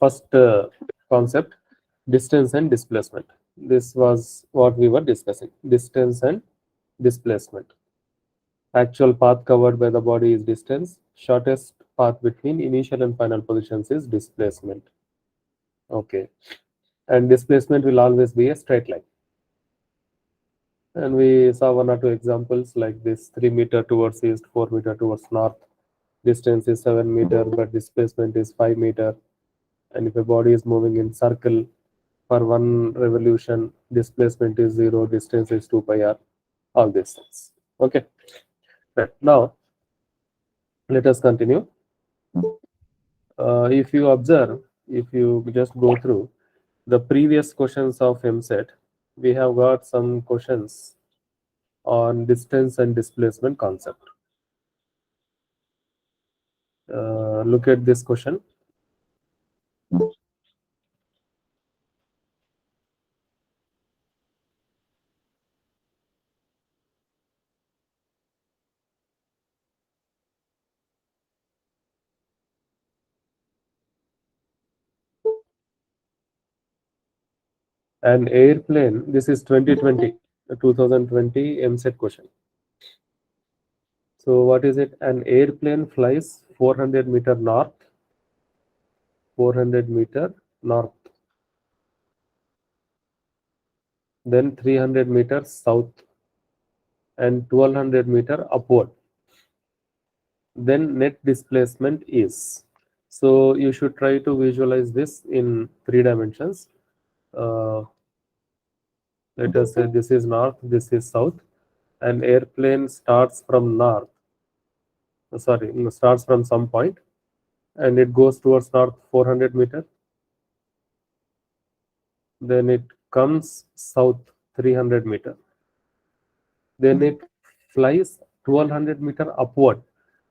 First concept, distance and displacement. This was what we were discussing, distance and displacement. Actual path covered by the body is distance. Shortest path between initial and final positions is displacement. Okay. And displacement will always be a straight line. And we saw one or two examples like this: 3 meter towards east, 4 meter towards north. Distance is 7 meter, but displacement is 5 meter. And if a body is moving in circle for one revolution, displacement is 0, distance is 2 pi r, all these things. Okay. Right. Now, let us continue. If you observe, if you just go through the previous questions of EAMCET, we have got some questions on distance and displacement concept. Look at this question. An airplane, this is 2020 EAMCET question. So what is it? An airplane flies 400 meter north, 400 meter north, then 300 meters south, and 1200 meter upward. Then net displacement is. So you should try to visualize this in 3 dimensions. Let us say this is north, this is south. An airplane starts from north, starts from some point, and it goes towards north 400 meter. Then it comes south 300 meter. Then it flies 1200 meter upward.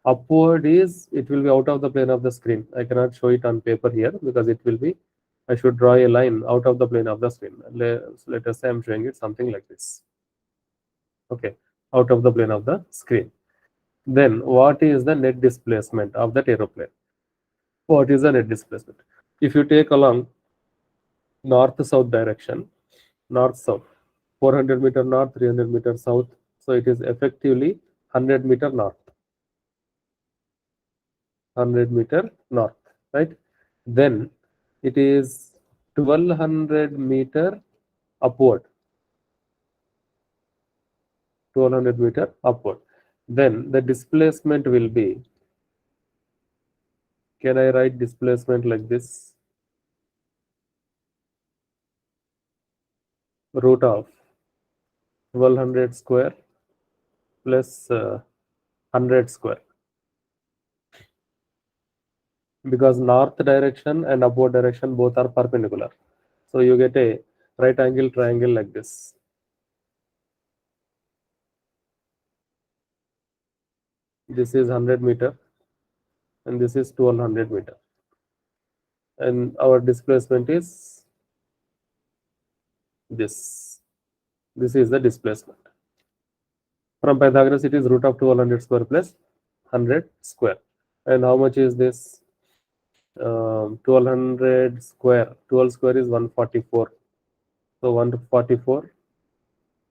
Upward is, it will be out of the plane of the screen. I cannot show it on paper here because it will be, I should draw a line out of the plane of the screen. Let us say I'm showing it something like this. Okay, out of the plane of the screen. Then what is the net displacement of that aeroplane? What is the net displacement? If you take along north-south direction, north-south, 400 meter north, 300 meter south, so it is effectively 100 meter north. 100 meter north, right? Then it is 1200 meter upward. 1200 meter upward. Then the displacement will be, can I write displacement like this? Root of 1200 square plus 100 square. Because north direction and upward direction both are perpendicular. So you get a right angle triangle like this. This is 100 meter and this is 1200 meter. And our displacement is this. This is the displacement. From Pythagoras, it is root of 1200 square plus 100 square. And how much is this? 1200 square. 12 square is 144. So 144,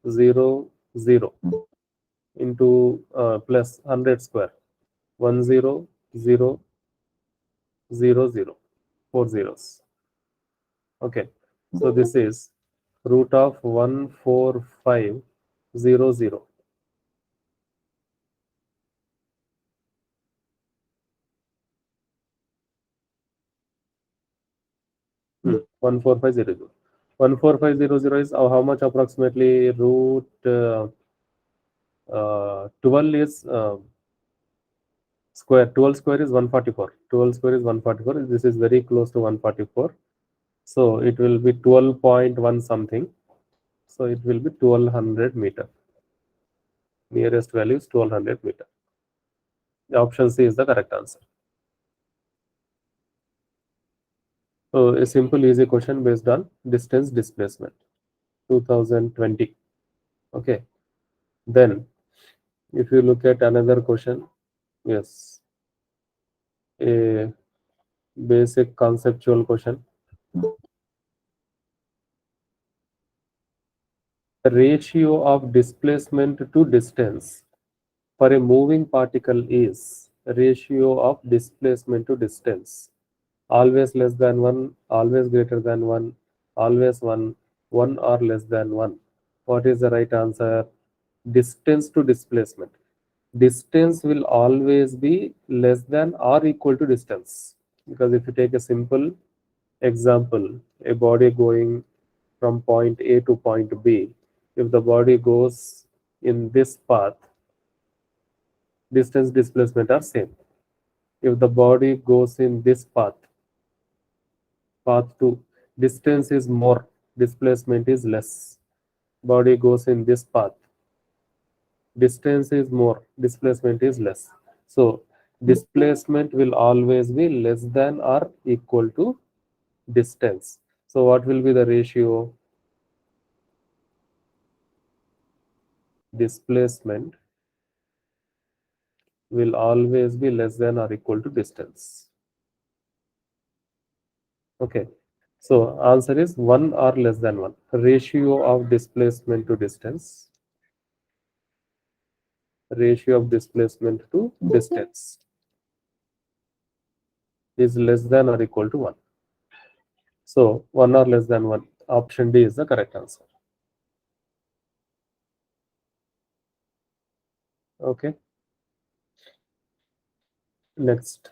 0, 0 into plus 100 square. 1, 0, 0, 0, 0. 4 zeros. Okay. So this is root of 14500. 14500. 14500 is how much approximately? Root 12 is square. 12 square is 144. 12 square is 144. This is very close to 144. So it will be 12.1 something. So it will be 1200 meter. Nearest value is 1200 meter. The option C is the correct answer. So a simple easy question based on distance displacement. 2020. Okay. Then if you look at another question, yes. Basic conceptual question. The ratio of displacement to distance for a moving particle is ratio of displacement to distance. Always less than 1, always greater than 1, always 1, 1 or less than 1. What is the right answer? Distance to displacement. Distance will always be less than or equal to distance. Because if you take a simple example, a body going from point A to point B, if the body goes in this path, distance displacement are same. If the body goes in this path 2, distance is more, displacement is less. Body goes in this path, distance is more, displacement is less. So displacement will always be less than or equal to distance. So what will be the ratio? Displacement will always be less than or equal to distance. Okay. So answer is 1 or less than 1. Ratio of displacement to distance. Ratio of displacement to distance is less than or equal to 1. So 1 or less than 1. Option D is the correct answer. Okay. Next.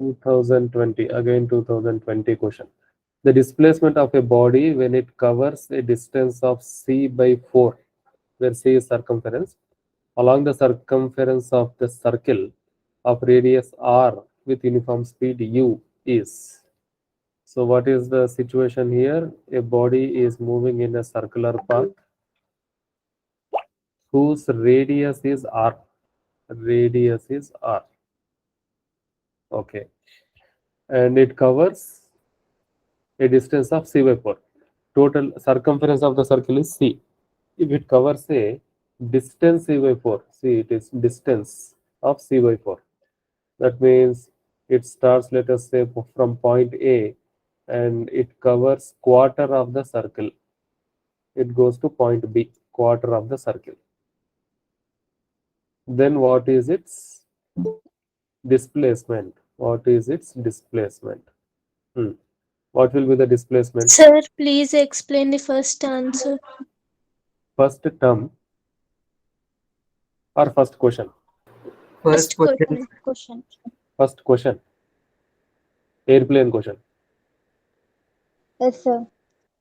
Again 2020 question. The displacement of a body when it covers a distance of c by 4, where c is circumference, along the circumference of the circle of radius r with uniform speed u is. So what is the situation here? A body is moving in a circular path whose radius is r. Radius is r. Okay. And it covers a distance of c by 4. Total circumference of the circle is c. If it covers a distance c by 4, see, it is distance of c by 4. That means it starts, let us say, from point A and it covers quarter of the circle. It goes to point B, quarter of the circle. Then what is its displacement? What is its displacement? What will be the displacement? Sir, please explain the first answer. First term or first question? First question. Question. First question. Airplane question. Yes, sir.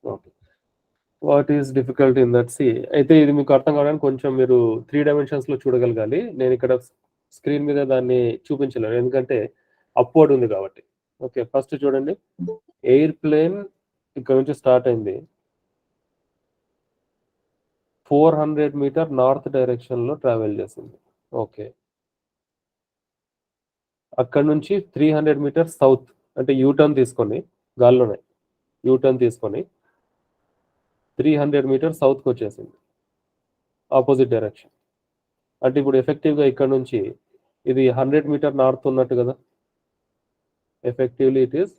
Okay. What is difficult in that see అయితే ఇది మీకు అర్థం కావడానికి కొంచెం మీరు 3 dimensions లో చూడగలగాలి. నేను ఇక్కడ స్క్రీన్ మీద దాన్ని చూపించలేను ఎందుకంటే అప్వర్డ్ ఉంది కాబట్టి. ఓకే, ఫస్ట్ చూడండి, ఎయిర్ ప్లేన్ ఇక్కడ నుంచి స్టార్ట్ అయింది, 400 మీటర్ నార్త్ డైరెక్షన్ లో ట్రావెల్ చేసింది. ఓకే, అక్కడ నుంచి 300 మీటర్ సౌత్ అంటే యూటర్న్ తీసుకొని, గాల్లోనే యూటర్న్ తీసుకొని 300 మీటర్ సౌత్కి వచ్చేసింది, ఆపోజిట్ డైరెక్షన్. అంటే ఇప్పుడు ఎఫెక్టివ్గా ఇక్కడ నుంచి ఇది 100 మీటర్ నార్త్ ఉన్నట్టు కదా, effectively it is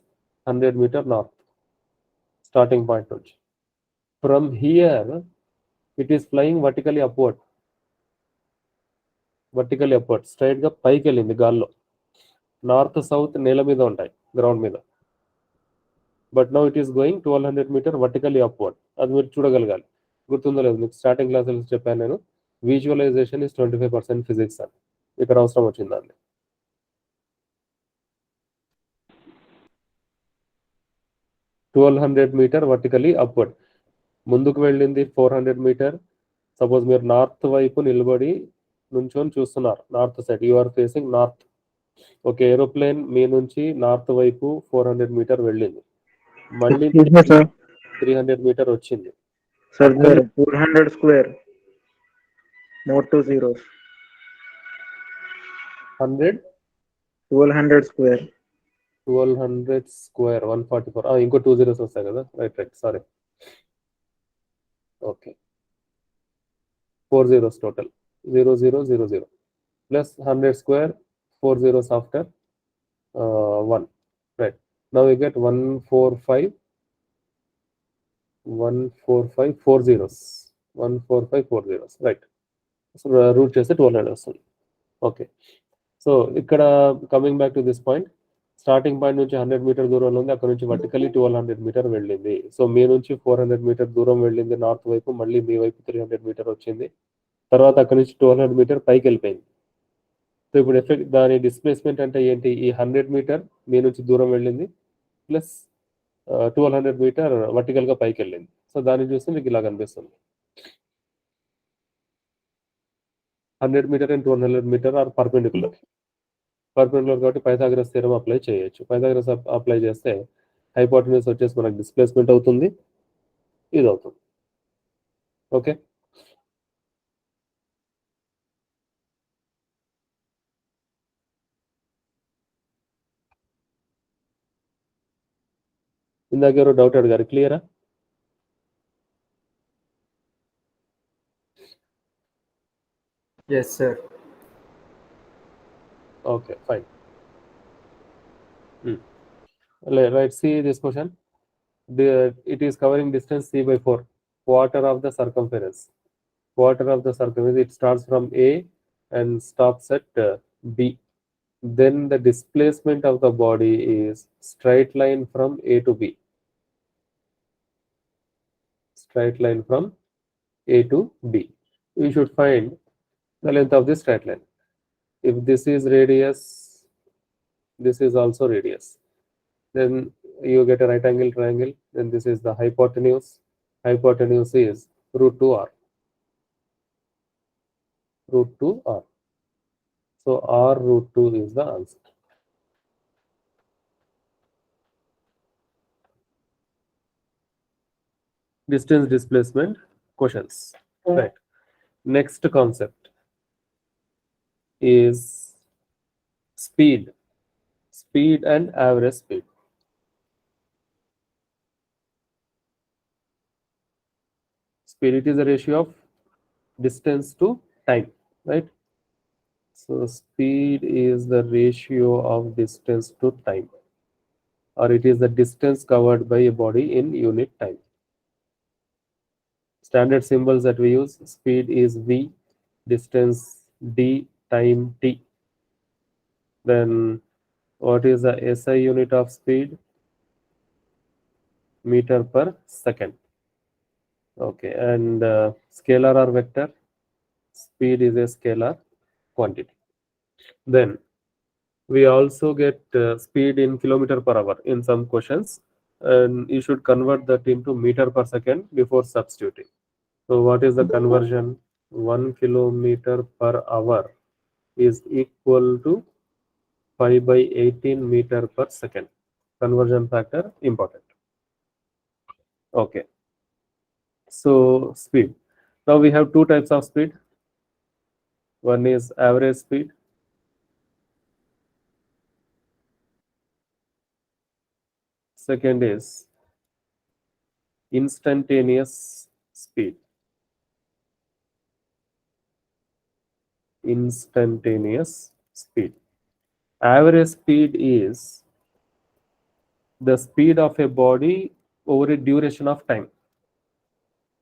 100 metre north starting point నుంచి. From here it is flying vertically upward, straight గా పైకి వెళ్ళింది గాల్లో. నార్త్ సౌత్ నేల మీద ఉంటాయి, గ్రౌండ్ మీద. But now it is going 1200 meter vertically upward. అది మీరు చూడగలగాలి. గుర్తుందో లేదు మీకు స్టార్టింగ్ క్లాసులు చెప్పాను నేను, విజువలైజేషన్ ఇస్ 25% ఫిజిక్స్ అని. ఇక్కడ అవసరం వచ్చింది దాన్ని. 1200 మీటర్ వర్టికలీ అప్వర్డ్, ముందుకు వెళ్ళింది 400 మీటర్. సపోజ్ మీరు నార్త్ వైపు నిలబడి నుంచొని చూస్తున్నారు, north side, you are facing north. Okay, aeroplane మీ నుంచి నార్త్ వైపు 400 మీటర్ వెళ్ళింది, మళ్ళీ 300 మీటర్ వచ్చింది. Sir 400 square, more 2 zeros. 1200 square 144, ఇంకో 2 zeros వస్తాయి కదా. Right, sorry. Okay, 4 zeros total. 0, 0, 0, 0. Plus 100 square, 4 zeros after 1. Right. Now we get 145, 145, 4 zeros. 145, 4 zeros. Right. So root చేస్తే 1200 వస్తుంది. ఓకే, సో ఇక్కడ coming back to this point, starting point నుంచి 100 metre దూరంలో ఉంది, అక్కడ నుంచి వర్టికల్లీ 1200 మీటర్ వెళ్ళింది. సో మీ నుంచి 400 మీటర్ దూరం వెళ్ళింది నార్త్ వైపు, మళ్ళీ మీ వైపు 300 మీటర్ వచ్చింది, తర్వాత అక్కడ నుంచి 1200 మీటర్ పైకి వెళ్ళిపోయింది. సో ఇప్పుడు ఎఫెక్ట్ దాని డిస్ప్లేస్మెంట్ అంటే ఏంటి, ఈ 100 మీటర్ మీ నుంచి దూరం వెళ్ళింది ప్లస్ 1200 మీటర్ వర్టికల్గా పైకి వెళ్ళింది. సో దాన్ని చూస్తే మీకు ఇలా కనిపిస్తుంది, 100 meter and 1200 meter are perpendicular కాబట్టి పైథాగరస్ థియరం అప్లై చేయొచ్చు. పైథాగరస్ అప్లై చేస్తే హైపోటెన్యూస్ వచ్చేసి మనకు డిస్ప్లేస్మెంట్ అవుతుంది, ఇది అవుతుంది. ఓకే, ఇందాక ఎవరో డౌట్ అడిగారు, క్లియరా? Yes, sir. Okay, fine. Right, see this question. It is covering distance c by 4, quarter of the circumference. Quarter of the circumference, it starts from A and stops at B. Then the displacement of the body is straight line from A to B. Straight line from A to B. We should find the length of this straight line. If this is radius, this is also radius. Then you get a right angle triangle. Then this is the hypotenuse. Hypotenuse is root 2r. Root 2r. So r root 2 is the answer. Distance displacement questions. Right. Next concept is speed. Speed and average speed. Speed, it is a ratio of distance to time, right? So speed is the ratio of distance to time, or it is the distance covered by a body in unit time. Standard symbols that we use, speed is v, distance d, time t. Then what is the SI unit of speed? Meter per second. Okay, and scalar or vector? Speed is a scalar quantity. Then we also get speed in kilometer per hour in some questions, and you should convert that into meter per second before substituting. So what is the conversion? 1 kilometer per hour is equal to 5 by 18 meter per second. Conversion factor important. Okay, so speed. Now we have two types of speed. One is average speed. Second is instantaneous speed. Instantaneous speed. Average speed is the speed of a body over a duration of time.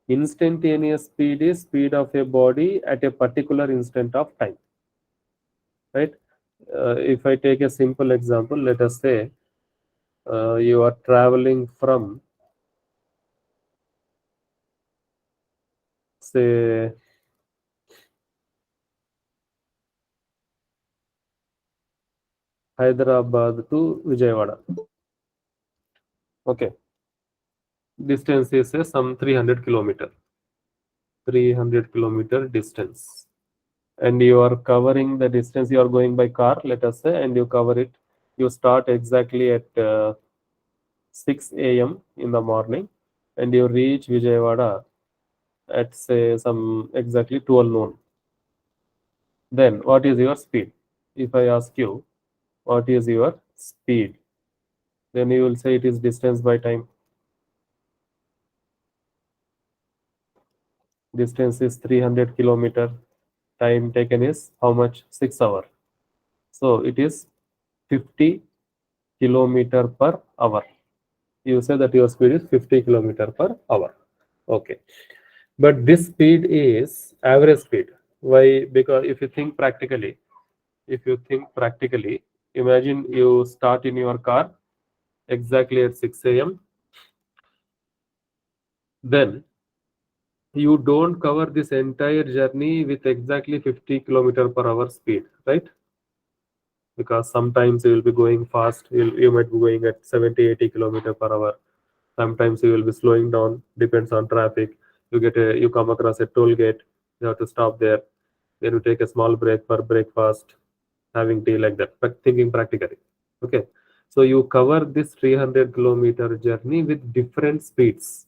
Instantaneous speed is speed of a body at a particular instant of time, right? If I take a simple example, let us say you are traveling from, say, Hyderabad to Vijayawada. Okay, distance is say some 300 kilometer. 300 kilometer distance, and you are covering the distance. You are going by car, let us say, and you cover it. You start exactly at 6 a.m. in the morning, and you reach Vijayawada at say some exactly 12 noon. Then what is your speed? If I ask you what is your speed, then you will say it is distance by time. Distance is 300 kilometer. Time taken is how much? 6 hours. So it is 50 kilometer per hour. You say that your speed is 50 kilometer per hour. Okay. But this speed is average speed. Why? Because if you think practically, imagine you start in your car exactly at 6 a.m. Then you don't cover this entire journey with exactly 50 kilometer per hour speed, right? Because sometimes you will be going fast, you might be going at 70, 80 kilometer per hour. Sometimes you will be slowing down, depends on traffic. You come across a toll gate, you have to stop there. Then you take a small break for breakfast, having tea, like that, but thinking practically. Okay. So you cover this 300-kilometer journey with different speeds.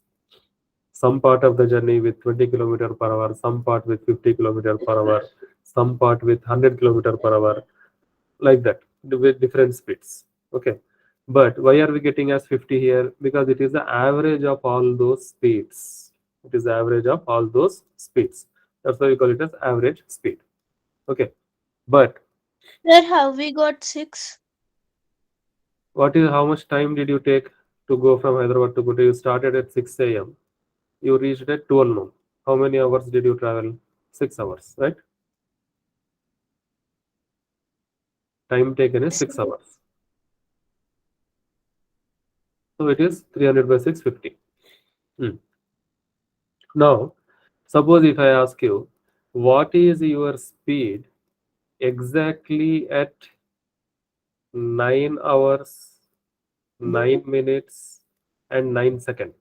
Some part of the journey with 20 kilometer per hour, some part with 50 kilometer per hour, some part with 100 kilometer per hour, like that, with different speeds. Okay. But why are we getting as 50 here? Because it is the average of all those speeds. It is the average of all those speeds. That's why we call it as average speed. Okay. But Sir, how we got 6? what is how much time did you take to go from Hyderabad to Kochi? You started at 6 a.m. You reached at 12 noon. How many hours did you travel? 6 hours, right? Time taken is 6 hours. So it is 300 by 650. Now, suppose if I ask you, what is your speed exactly at 9 hours, 9 minutes, and 9 seconds?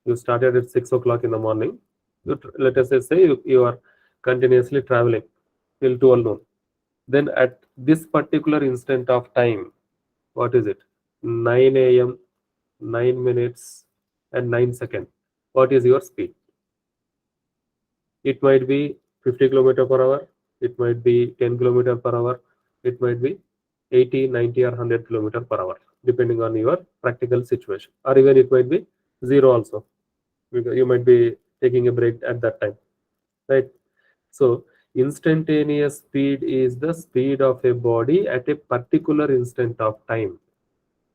You started at 6 o'clock in the morning. Let us say you are continuously traveling till 12 noon. Then at this particular instant of time, what is it? 9 a.m., 9 minutes, and 9 seconds. What is your speed? It might be 50 kilometer per hour. It might be 10 kilometer per hour. It might be 80, 90, or 100 kilometer per hour, depending on your practical situation. Or even it might be zero also, because you might be taking a break at that time, right? So instantaneous speed is the speed of a body at a particular instant of time.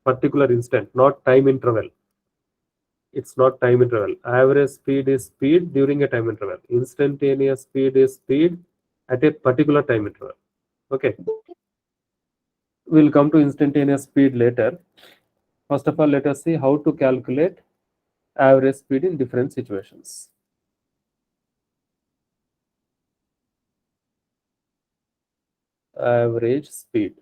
Particular instant, not time interval. It's not time interval. Average speed is speed during a time interval. Instantaneous speed is speed at a particular time interval. Okay. We'll come to instantaneous speed later. First of all, let us see how to calculate average speed in different situations. Average speed.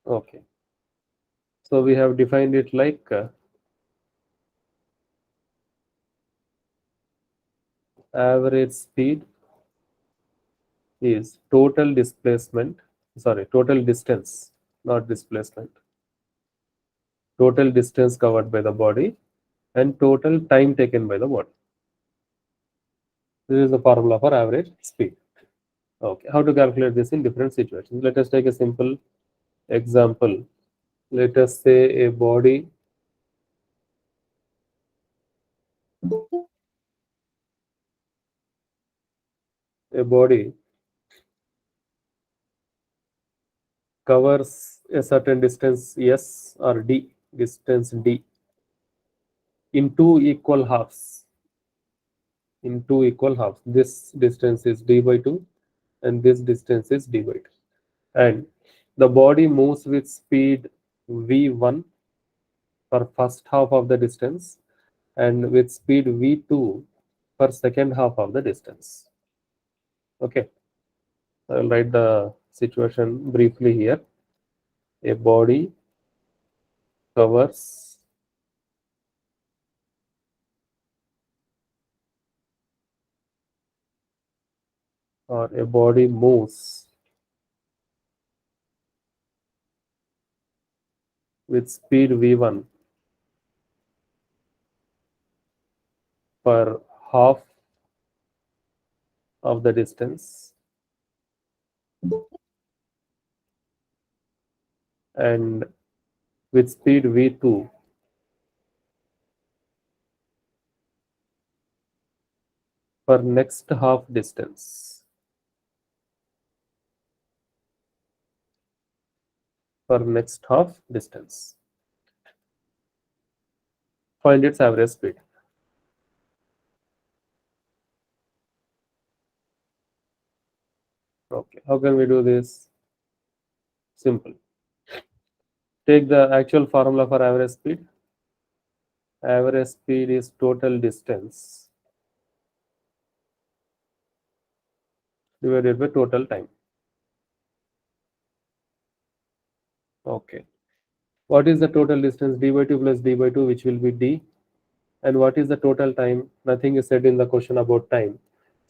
Okay. So we have defined it like average speed is total displacement, total distance, not displacement. Total distance covered by the body and total time taken by the body. This is the formula for average speed. Okay, how to calculate this in different situations? Let us take a simple example. Let us say a body covers a certain distance S or D, distance D, in two equal halves. In two equal halves. This distance is D by 2 and this distance is D by 2. And the body moves with speed V1 for first half of the distance and with speed V2 for second half of the distance. Okay, I will write the situation briefly here. A body covers or a body moves with speed V1 for half of the distance and with speed V2 for next half distance. For next half distance. Find its average speed. Okay, how can we do this? Simple. Take the actual formula for average speed. Average speed is total distance divided by total time. Okay. What is the total distance? D by 2 plus D by 2, which will be D. And what is the total time? Nothing is said in the question about time.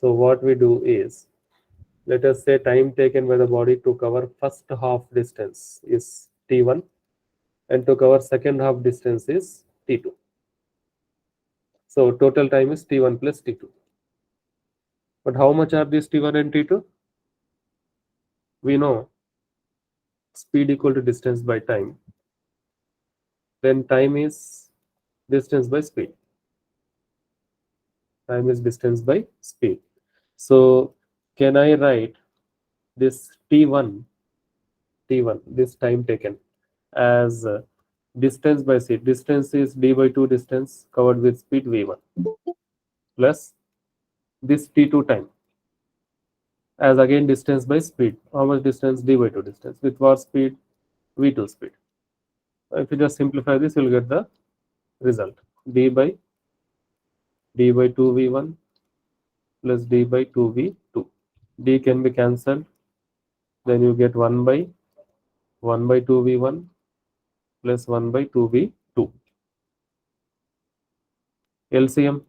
So what we do is, let us say time taken by the body to cover first half distance is T1 and to cover second half distance is T2. So total time is T1 plus T2. But how much are these T1 and T2? We know speed equal to distance by time. Then time is distance by speed. Time is distance by speed. So can I write this T1, this time taken as distance by speed? Distance is d by 2 distance covered with speed v1 plus this T2 time as again distance by speed. How much distance? D by 2 distance with what speed? v2 speed. If you just simplify this, you'll get the result. d by 2 v1 plus d by 2 v2. D can be cancelled. Then you get 1 by 2 v1 plus 1 by 2 v2. LCM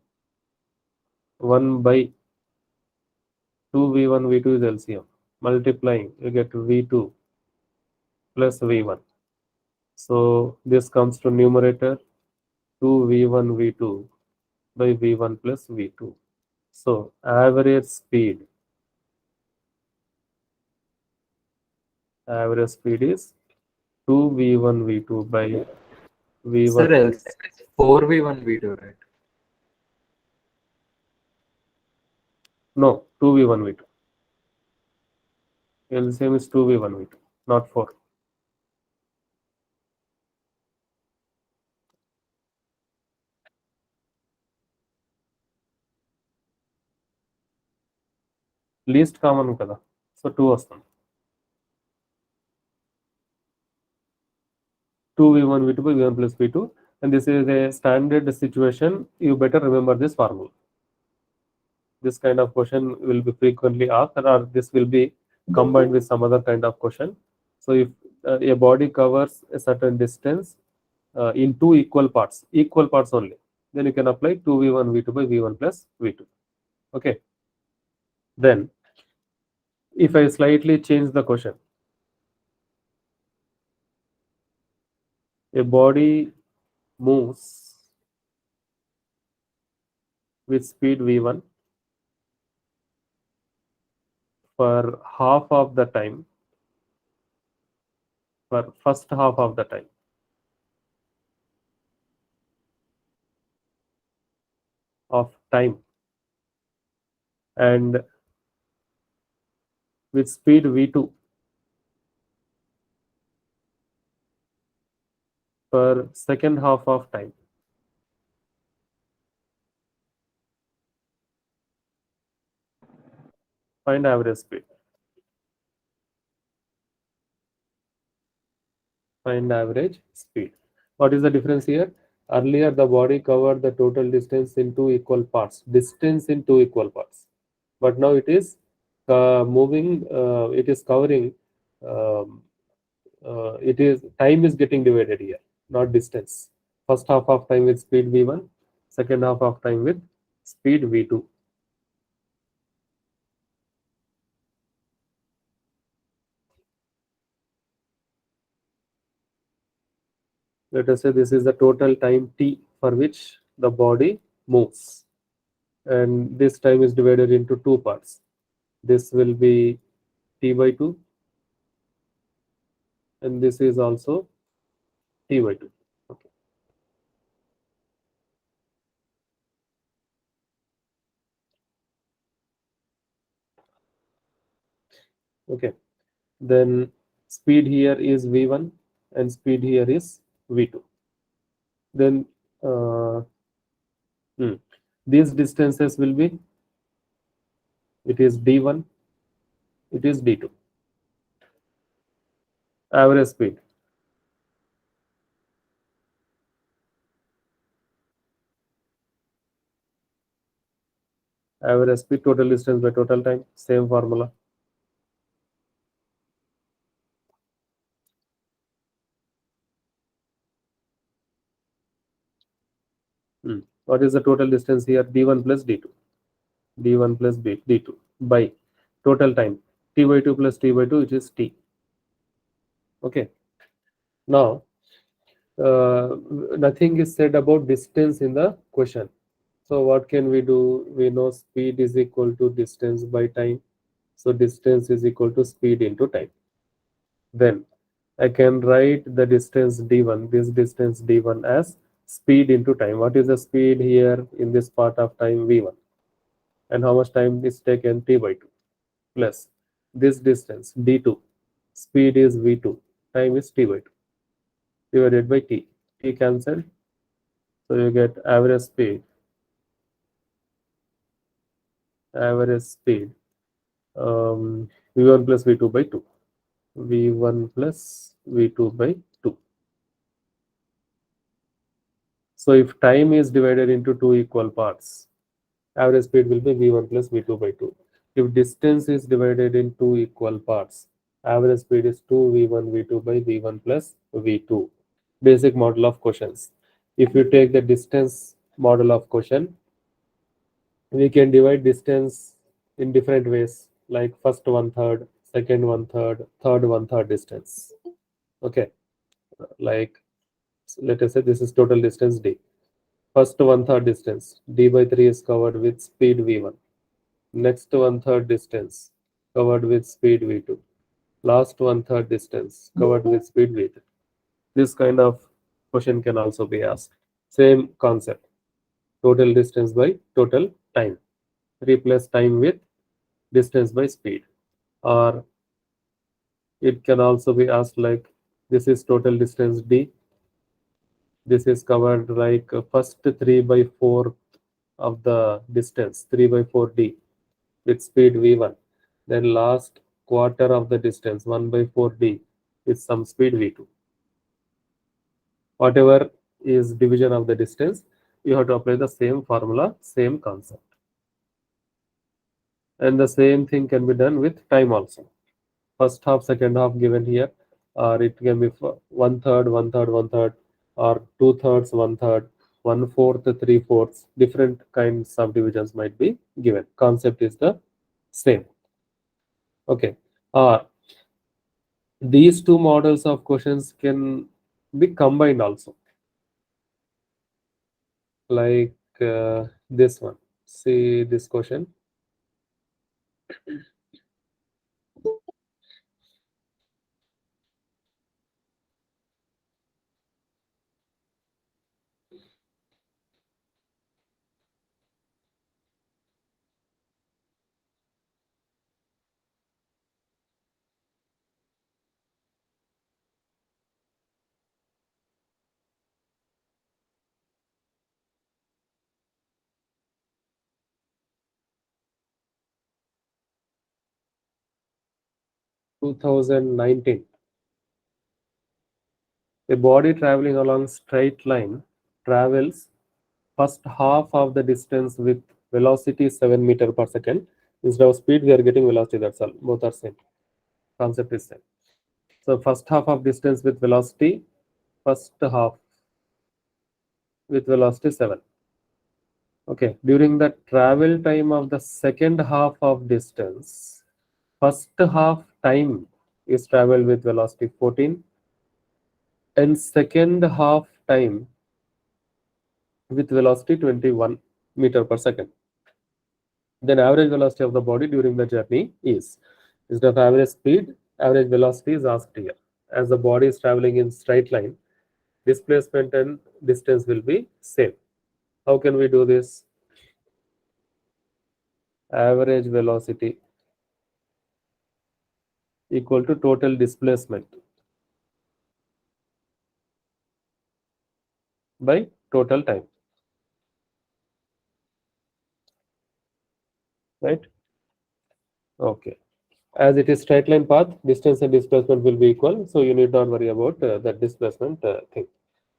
1 by 2 v1 v2 is LCM. Multiplying, you get v2 plus v1. So this comes to numerator 2 v1 v2 by v1 plus v2. So average speed is 2 v1 v2 by v1. Sir, else 4v1 v2, right? No, 2 v1 v2. LCM is 2 v1 v2, not 4. Least common kada. So 2 వస్తుంది. 2 v1 v2 by v1 plus v2, and this is a standard situation. You better remember this formula. This kind of question will be frequently asked, or this will be combined with some other kind of question. So if a body covers a certain distance in two equal parts only, then you can apply 2 v1 v2 by v1 plus v2. Okay. Then if I slightly change the question, a body moves with speed v1 for half of the time, for first half of the time. Of time, and with speed v2 for second half of time. Find average speed. Find average speed. What is the difference here? Earlier the body covered the total distance in two equal parts. Distance in two equal parts. But now it is moving. It is covering. It is time is getting divided here, not distance. First half of time with speed v1, second half of time with speed v2. Let us say this is the total time t for which the body moves, and this time is divided into two parts. This will be t by 2, and this is also t by 2. Okay. Okay, then speed here is v1 and speed here is v2. Then these distances will be, it is d1, it is d2. Average speed, average speed, total distance by total time, same formula. What is the total distance here? d1 plus d2, d1 plus d2 by total time, t by 2 plus t by 2, which is t. Okay, now nothing is said about distance in the question. So what can we do? We know speed is equal to distance by time. So distance is equal to speed into time. Then I can write the distance d1, this distance d1 as speed into time. What is the speed here in this part of time? v1. And how much time is taken? t by 2 plus this distance d2. Speed is v2. Time is t by 2 divided by t. T cancelled. So you get average speed v1 plus v2 by 2. v1 plus v2 by 2. So if time is divided into two equal parts, average speed will be v1 plus v2 by 2. If distance is divided in two equal parts, average speed is 2v1 v2 by v1 plus v2. Basic model of questions. If you take the distance model of question, we can divide distance in different ways, like first one third, second one third, third one third distance. Okay, like let us say this is total distance d. First one third distance d by 3 is covered with speed v1. Next one third distance covered with speed v2. Last one third distance covered with speed v3. This kind of question can also be asked. Same concept. Total distance by total time. Replace time with distance by speed. Or it can also be asked like this is total distance d. This is covered like first 3 by 4 of the distance, 3 by 4 d with speed v1. Then last quarter of the distance, 1 by 4 d with some speed v2. Whatever is division of the distance, you have to apply the same formula, same concept. And the same thing can be done with time also. First half, second half given here, or it can be one third, one third, one third, or two thirds, one third, one fourth, three fourths. Different kinds of divisions might be given. Concept is the same. Okay. Or these two models of questions can be combined also, like this one. See this question. Two 2019. A body traveling along straight line travels first half of the distance with velocity 7 meter per second. Instead of speed, we are getting velocity. That's all. Both are same. Concept is same. So first half of distance with velocity, first half with velocity 7. Okay. During the travel time of the second half of distance, first half time is traveled with velocity 14, and second half time with velocity 21 meter per second. Then average velocity of the body during the journey is, instead of average speed, average velocity is asked here. As the body is traveling in straight line, displacement and distance will be same. How can we do this? Average velocity equal to total displacement by total time, right? Okay. As it is straight line path, distance and displacement will be equal, so you need not worry about that displacement thing.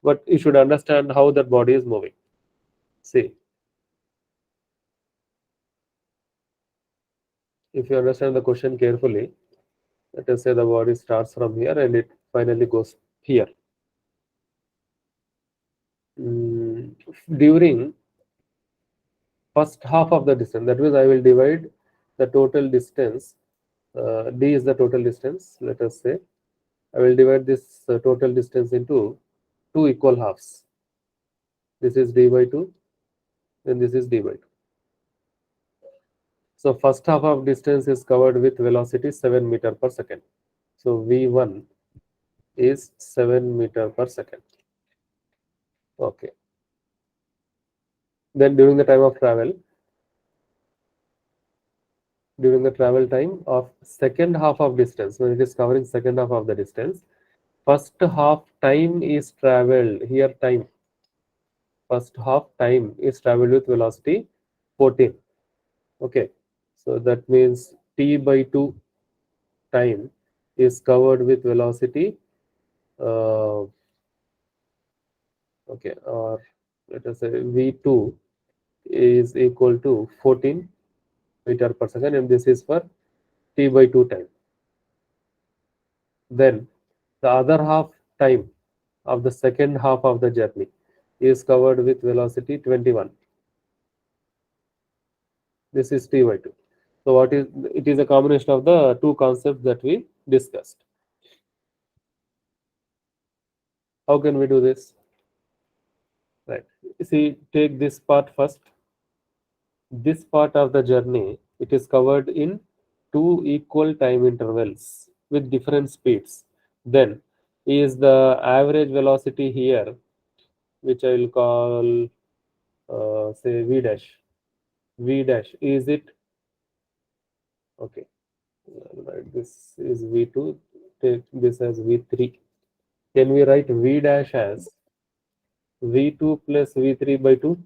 But you should understand how that body is moving. See, if you understand the question carefully, let us say the body starts from here and it finally goes here. During first half of the distance, that means I will divide the total distance. D is the total distance. Let us say I will divide this total distance into two equal halves. This is d by 2, and this is d by 2. So first half of distance is covered with velocity 7 meter per second. So v1 is 7 meter per second. Okay. Then during the time of travel, during the travel time of second half of distance, when it is covering second half of the distance, first half time is traveled here. Time, first half time is traveled with velocity 14. Okay, so that means t by 2 time is covered with velocity okay, or let us say v2 is equal to 14 meter per second, and this is for t by 2 time. Then the other half time of the second half of the journey is covered with velocity 21. This is t by 2. So what is it is a combination of the two concepts that we discussed. How can we do this? Right. See, take this part first. This part of the journey, it is covered in two equal time intervals with different speeds. Then is the average velocity here, which I will call say v dash. V dash is it okay? Right, this is v2. Take this as v3. Can we write v dash as v2 plus v3 by 2?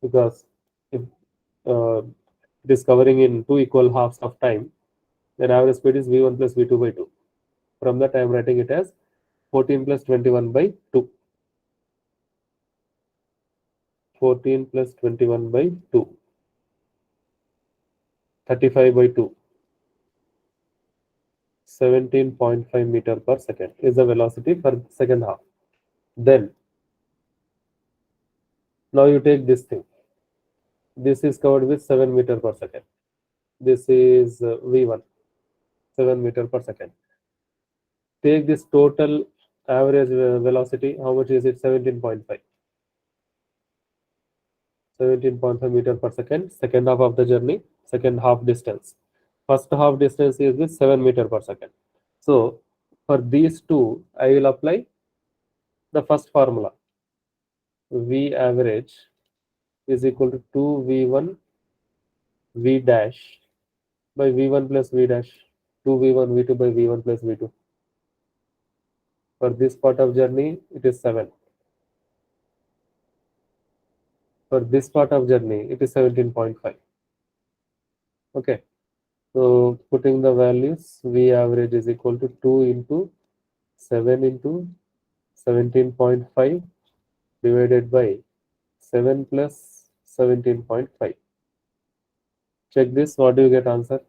Because if it is covering in two equal halves of time, then average speed is v1 plus v2 by 2. From that, I am writing it as 14 plus 21 by 2. 14 plus 21 by 2. 35 by 2. 17.5 meter per second is the velocity for second half. Then, now you take this thing. This is covered with 7 meter per second. This is v1, 7 meter per second. Take this total average velocity. How much is it? 17.5. 17.5 meter per second. Second half of the journey, second half distance. First half distance is with 7 meter per second. So for these two, I will apply the first formula. V average is equal to 2v1 v dash by v1 plus v dash. 2v1 v2 by v1 plus v2. For this part of journey, it is 7. For this part of journey, it is 17.5. Okay. So putting the values, V average is equal to 2 into 7 into 17.5 divided by 7 plus 17.5. Check this. What do you get answer?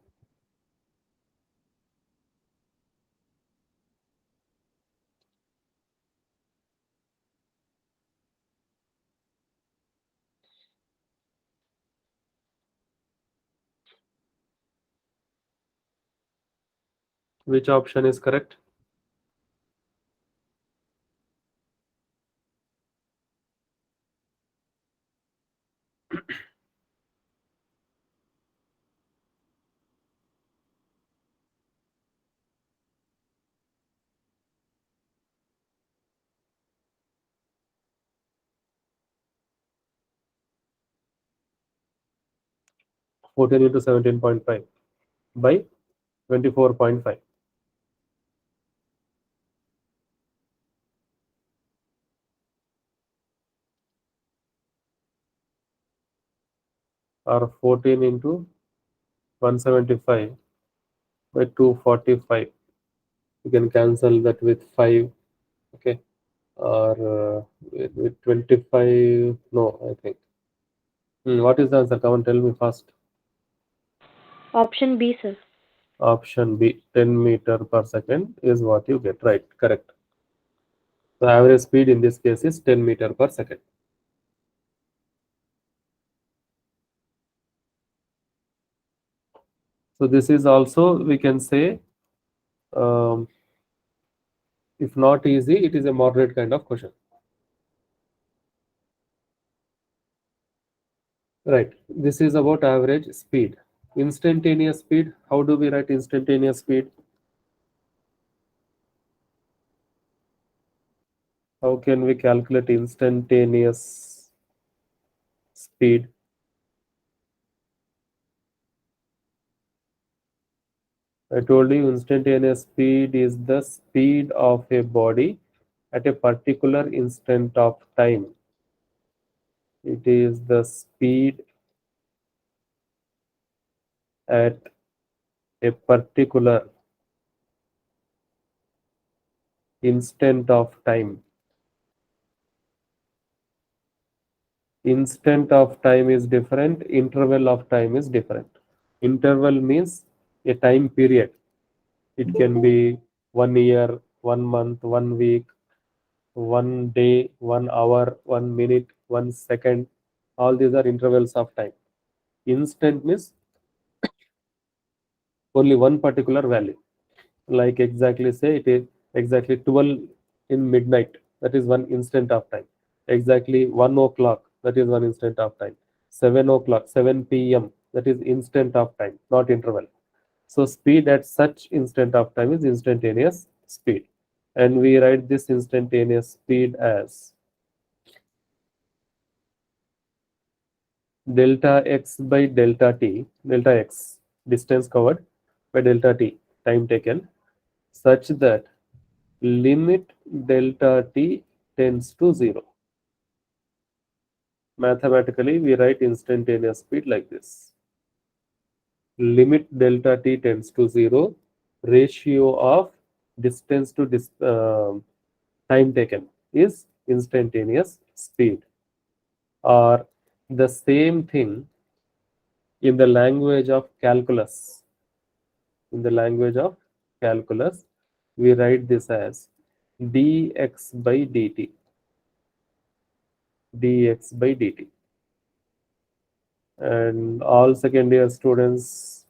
Which option is correct? Fourteen into 17.5 by 24.5. Or 14 into 175 by 245. You can cancel that with 5. Okay. Or with 25. No, I think. What is the answer? Come on, tell me fast. Option B, sir. Option B, 10 meter per second is what you get. Right, correct. The average speed in this case is 10 meter per second. So this is also, we can say, if not easy, it is a moderate kind of question. Right. This is about average speed. Instantaneous speed. How do we write instantaneous speed? How can we calculate instantaneous speed? I told you instantaneous speed is the speed of a body at a particular instant of time. It is the speed at a particular instant of time. Instant of time is different, interval of time is different. Interval means a time period. It can be 1 year, 1 month, 1 week, 1 day, 1 hour, 1 minute, 1 second. All these are intervals of time. Instant means only one particular value. Like exactly say it is exactly 12 in midnight. That is one instant of time. Exactly 1 o'clock. That is one instant of time. 7 o'clock, 7 p.m. That is instant of time, not interval. So speed at such instant of time is instantaneous speed. And we write this instantaneous speed as delta x by delta t, delta x, distance covered, by delta t, time taken, such that limit delta t tends to 0. Mathematically, we write instantaneous speed like this. Limit delta t tends to 0, ratio of distance to time taken is instantaneous speed. Or the same thing in the language of calculus. In the language of calculus, we write this as dx by dt. Dx by dt. And all second year students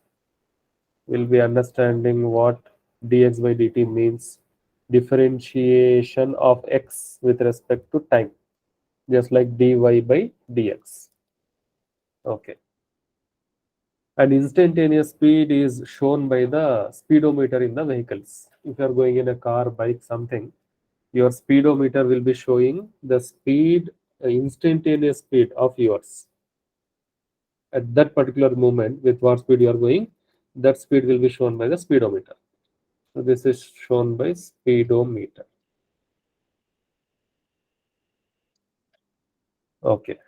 will be understanding what dx by dt means. Differentiation of x with respect to time, just like dy by dx. Okay. And instantaneous speed is shown by the speedometer in the vehicles. If you are going in a car, bike, something, your speedometer will be showing the speed, instantaneous speed of yours. At that particular moment, with what speed you are going, that speed will be shown by the speedometer. So this is shown by speedometer. Okay.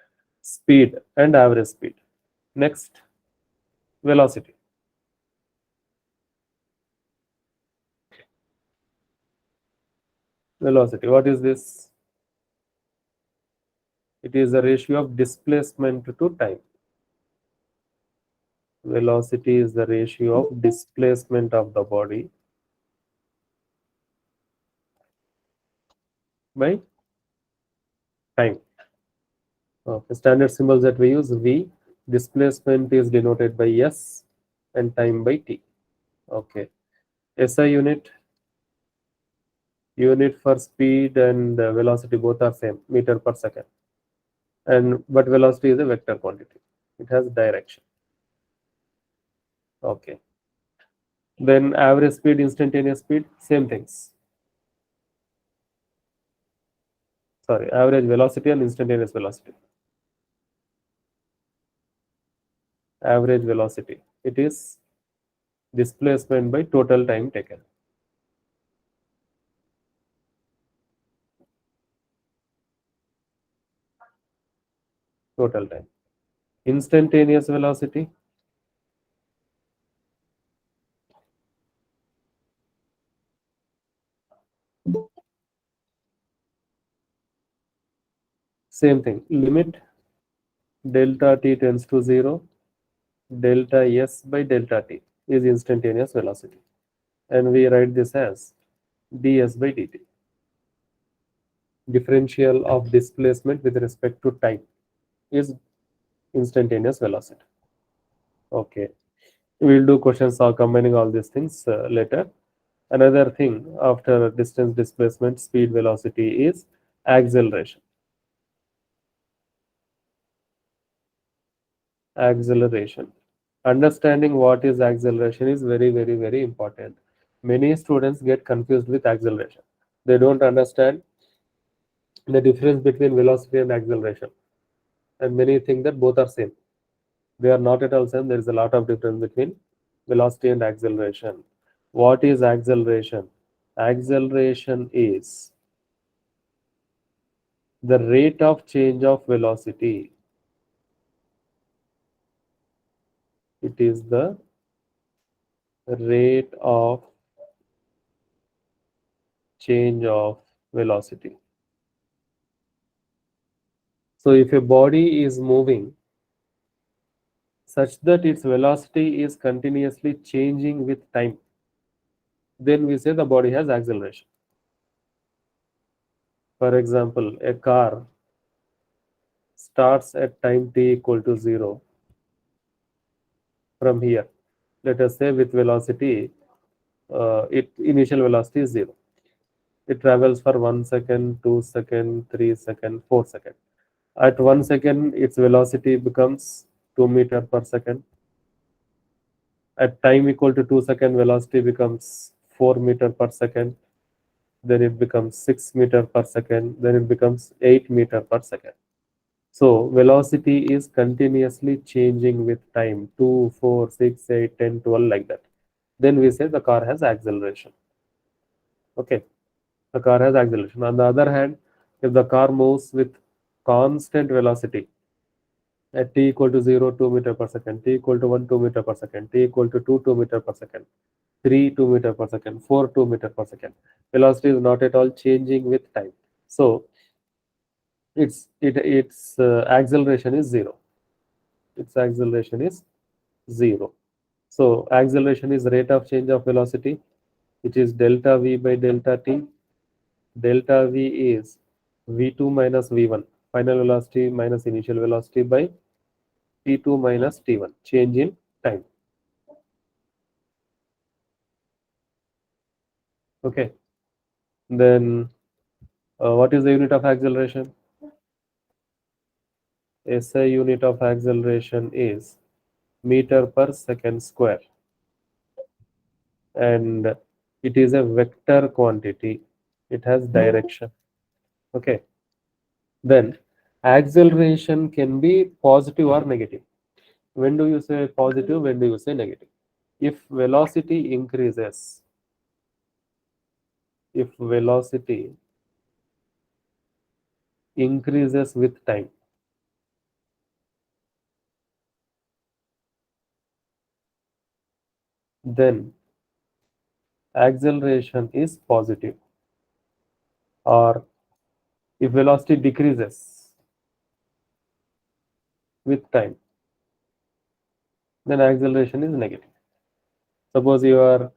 Speed and average speed. Next, velocity. Velocity. What is this? It is the ratio of displacement to time. Velocity is the ratio of displacement of the body by time. Okay. Standard symbols that we use: V. Displacement is denoted by S and time by T. Okay. SI unit. Unit for speed and velocity both are same, meter per second. But velocity is a vector quantity. It has direction. Okay. Then average speed, instantaneous speed, same things. Sorry, average velocity and instantaneous velocity. Average velocity. It is displacement by total time taken. Total time. Instantaneous velocity, same thing. Limit delta t tends to 0, delta s by delta t is instantaneous velocity. And we write this as ds by dt. Differential of displacement with respect to time is instantaneous velocity. Okay. We'll do questions combining all these things later. Another thing after distance, displacement, speed, velocity is acceleration. Acceleration. Understanding what is acceleration is very, very, very important. Many students get confused with acceleration. They don't understand the difference between velocity and acceleration. And many think that both are same. They are not at all same. There is a lot of difference between velocity and acceleration. What is acceleration? Acceleration is the rate of change of velocity. It is the rate of change of velocity. So if a body is moving such that its velocity is continuously changing with time, then we say the body has acceleration. For example, a car starts at time t equal to 0 from here. Let us say with velocity, its initial velocity is 0. It travels for 1 second, 2 second, 3 second, 4 second. At 1 second, its velocity becomes 2 meter per second. At time equal to 2 second, velocity becomes 4 meter per second. Then it becomes 6 meter per second. Then it becomes 8 meter per second. So velocity is continuously changing with time, 2, 4, 6, 8, 10, 12, like that. Then we say the car has acceleration. Okay, the car has acceleration. On the other hand, if the car moves with constant velocity at t equal to 0, 2 meter per second, t equal to 1, 2 meter per second, t equal to 2, 2 meter per second, 3, 2 meter per second, 4, 2 meter per second. Velocity is not at all changing with time. So its acceleration is 0. Its acceleration is 0. So acceleration is rate of change of velocity, which is delta v by delta t. Delta v is v2 minus v1, final velocity minus initial velocity, by t2 minus t1, change in time. Okay. Then what is the unit of acceleration? SI unit of acceleration is meter per second square, and it is a vector quantity. It has direction. Okay. Then acceleration can be positive or negative. When do you say positive? When do you say negative? If velocity increases, if velocity increases with time, then acceleration is positive. Or if velocity decreases with time, then acceleration is negative. Suppose you are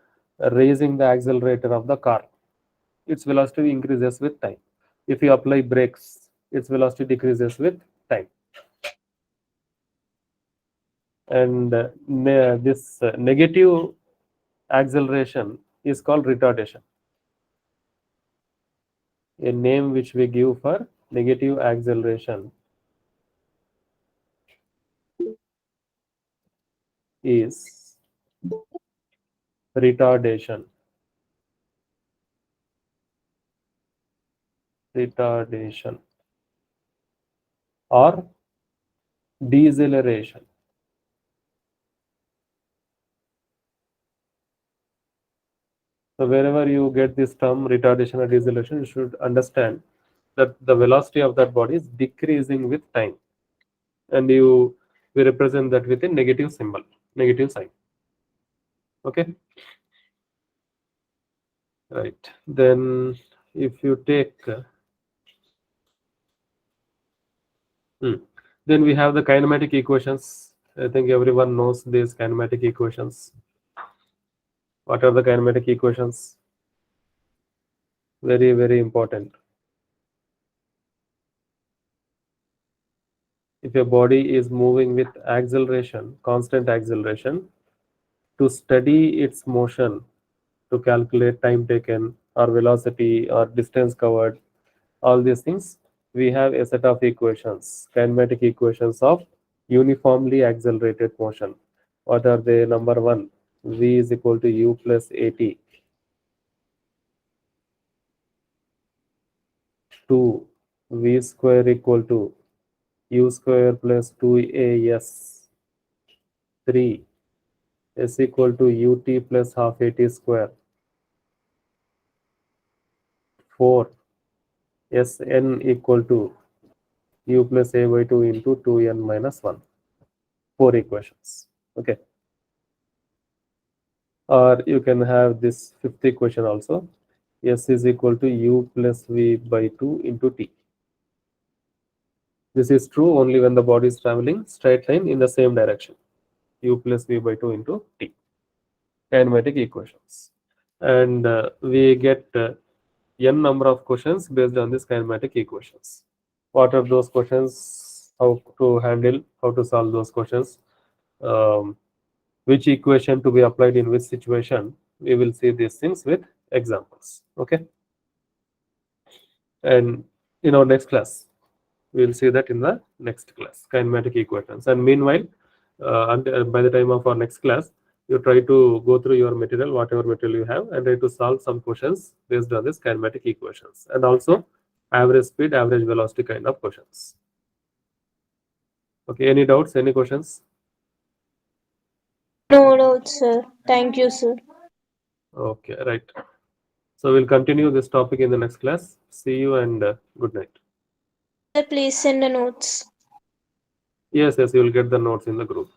raising the accelerator of the car, its velocity increases with time. If you apply brakes, its velocity decreases with time. And this negative acceleration is called retardation. A name which we give for negative acceleration is retardation. Retardation or deceleration. So wherever you get this term retardation or deceleration, you should understand that the velocity of that body is decreasing with time, and we represent that with a negative symbol, negative sign. Okay, right. Then if you take then we have the kinematic equations. I think everyone knows these kinematic equations. What are the kinematic equations? Very, very important. If a body is moving with acceleration, constant acceleration, to study its motion, to calculate time taken or velocity or distance covered, all these things, we have a set of equations, kinematic equations of uniformly accelerated motion. What are they? Number one, v is equal to u plus at. 2, v square equal to u square plus 2as. 3, s equal to ut plus half at square. 4, Sn equal to u plus a by 2 into 2n minus 1. 4 equations. Okay. Or you can have this fifth equation also. S is equal to u plus v by 2 into t. This is true only when the body is traveling straight line in the same direction. U plus v by 2 into t. Kinematic equations. And we get n number of questions based on these kinematic equations. What are those questions? How to handle, how to solve those questions? Which equation to be applied in which situation? We will see these things with examples. Okay. And in our next class, we will see that in the next class, kinematic equations. And meanwhile, by the time of our next class, you try to go through your material, whatever material you have, and try to solve some questions based on this kinematic equations, and also average speed, average velocity kind of questions. Okay, any doubts, any questions? No doubts, sir. Thank you, sir. Okay, right. So we'll continue this topic in the next class. See you and good night. Sir, please send the notes. Yes, you will get the notes in the group.